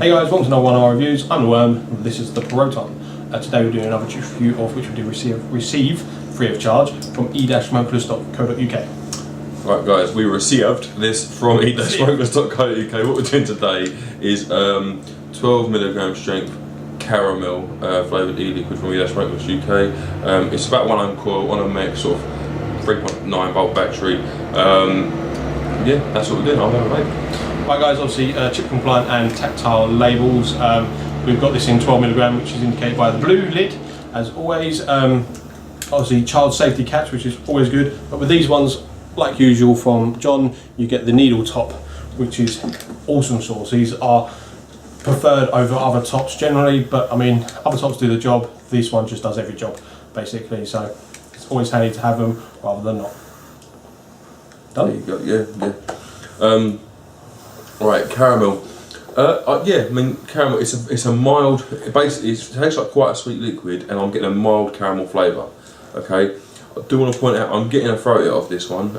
Hey guys, welcome to another one of our reviews. I'm the Worm, and this is the Proton. Today we're doing another review of which we do receive free of charge from e-smokeless.co.uk. Right guys, we received this from e-smokeless.co.uk. What we're doing today is 12mg strength caramel flavoured e-liquid from e-smokeless UK. It's about 1 ohm coil on a mech, sort of 3.9 volt battery. Yeah, that's what we're doing. I'll have a vape. Right guys, obviously chip compliant and tactile labels. We've got this in 12mg, which is indicated by the blue lid, as always. Obviously child safety caps, which is always good. But with these ones, like usual from John, you get the needle top, which is awesome sauce. These are preferred over other tops generally, but I mean, other tops do the job. This one just does every job, basically. So it's always handy to have them rather than not. Done? There you go, yeah. Right, caramel. Yeah, I mean, caramel, it's a mild, basically it tastes like quite a sweet liquid, and I'm getting a mild caramel flavour, okay? I do want to point out, I'm getting a throat hit off this one,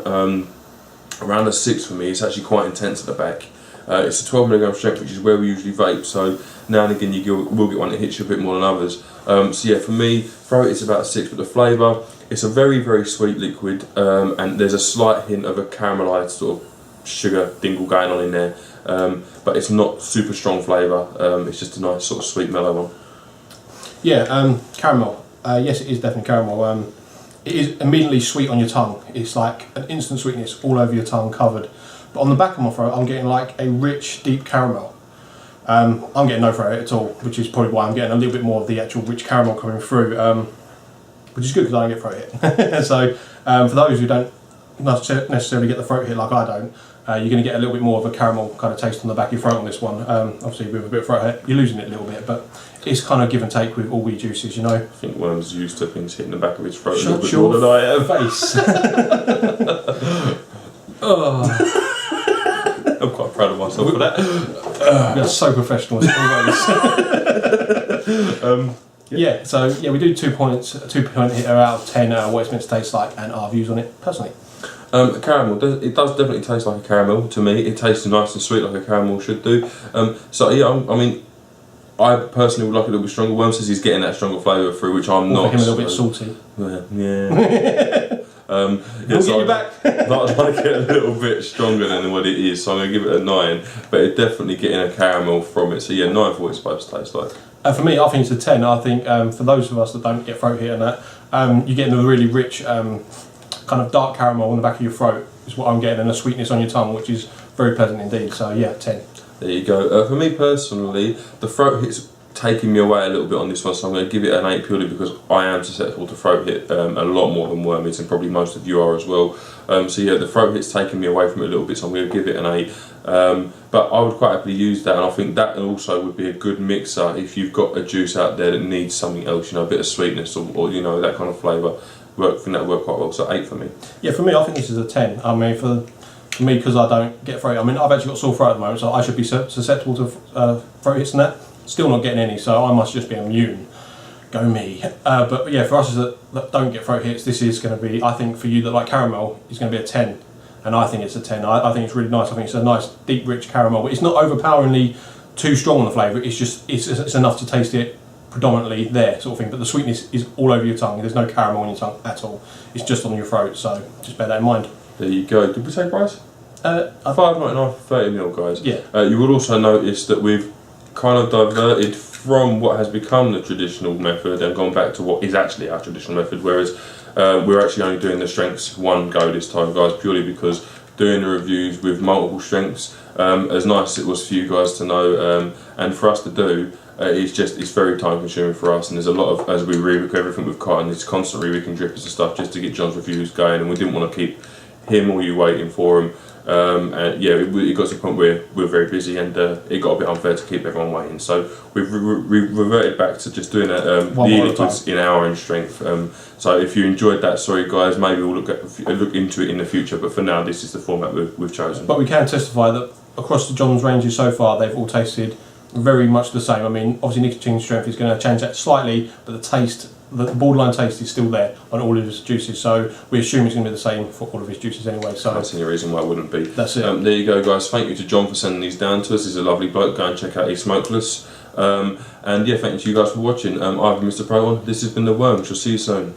around a 6 for me. It's actually quite intense at the back. It's a 12mg strength, which is where we usually vape, so now and again you will get one that hits you a bit more than others. So yeah, for me, throat hit's about 6, but the flavour, it's a very, very sweet liquid, and there's a slight hint of a caramelised sort of sugar dingle going on in there, but it's not super strong flavour. It's just a nice sort of sweet mellow one. Yeah, caramel. Yes, it is definitely caramel. It is immediately sweet on your tongue. It's like an instant sweetness all over your tongue, covered. But on the back of my throat, I'm getting like a rich, deep caramel. I'm getting no throat at all, which is probably why I'm getting a little bit more of the actual rich caramel coming through, which is good because I don't get throat hit. So for those who don't necessarily get the throat hit like I don't, you're going to get a little bit more of a caramel kind of taste on the back of your throat on this one. Obviously with a bit of throat hit, you're losing it a little bit, but it's kind of give and take with all wee juices, you know. I think Worm's used to things hitting the back of his throat Shut a little bit more than I am. Face. Oh. I'm quite proud of myself for that. We're so professional as always. Yeah, so yeah, we do 2 points, a 2-point hitter out of 10, what it's meant to taste like, and our views on it personally. Caramel, it does definitely taste like a caramel to me. It tastes nice and sweet like a caramel should do. So yeah, I mean, I personally would like it a little bit stronger. Worm says he's getting that stronger flavour through, which I'm not. For him a little bit salty. Yeah. We'll get you back. I'd like it a little bit stronger than what it is, so I'm going to give it a 9. But it's definitely getting a caramel from it. So yeah, 9 for what it's supposed to taste like. For me, I think it's a 10. I think for those of us that don't get throat hit and that, you're getting a really rich kind of dark caramel on the back of your throat is what I'm getting, and a sweetness on your tongue, which is very pleasant indeed. So yeah, 10. There you go. For me personally, the throat hit's taking me away a little bit on this one, so I'm going to give it an 8 purely because I am susceptible to throat hit a lot more than Worm is, and probably most of you are as well. So yeah, the throat hit's taking me away from it a little bit, so I'm going to give it an 8. But I would quite happily use that, and I think that also would be a good mixer if you've got a juice out there that needs something else, you know, a bit of sweetness or you know, that kind of flavour. I think that would work quite well, so 8 for me. Yeah, for me, I think this is a 10. I mean, for me, because I don't get throat, I mean, I've actually got sore throat at the moment, so I should be susceptible to throat hits and that. Still not getting any, so I must just be immune. Go me. But yeah, for us that don't get throat hits, this is going to be, I think for you that like caramel, it's going to be a 10. And I think it's a 10. I think it's really nice. I think it's a nice, deep, rich caramel, but it's not overpoweringly too strong on the flavour. It's just, it's enough to taste it predominantly there, sort of thing. But the sweetness is all over your tongue. There's no caramel on your tongue at all. It's just on your throat, so just bear that in mind. There you go. Did we say price? $5.99 for 30ml, guys. Yeah. You will also notice that we've kind of diverted from what has become the traditional method and gone back to what is actually our traditional method, whereas we're actually only doing the strengths one go this time, guys, purely because doing the reviews with multiple strengths, as nice as it was for you guys to know and for us to do, it's very time consuming for us, and there's a lot of, as we rework everything with cotton, it's constant reworking drippers and stuff just to get John's reviews going, and we didn't want to keep him or you waiting for him. And yeah, it got to the point where we're very busy, and it got a bit unfair to keep everyone waiting. So we've reverted back to just doing the liquids in our own strength. So if you enjoyed that, sorry guys, maybe we'll look into it in the future. But for now, this is the format we've chosen. But we can testify that across the John's ranges so far, they've all tasted very much the same. I mean, obviously nicotine strength is going to change that slightly, but the taste, the borderline taste is still there on all of his juices, so we assume it's going to be the same for all of his juices anyway. So I don't see any reason why it wouldn't be. That's it. There you go, guys. Thank you to John for sending these down to us. He's a lovely bloke. Go and check out e-smokeless. And yeah, thank you to you guys for watching. I've been Mr. Pro One. This has been The Worm. Shall see you soon.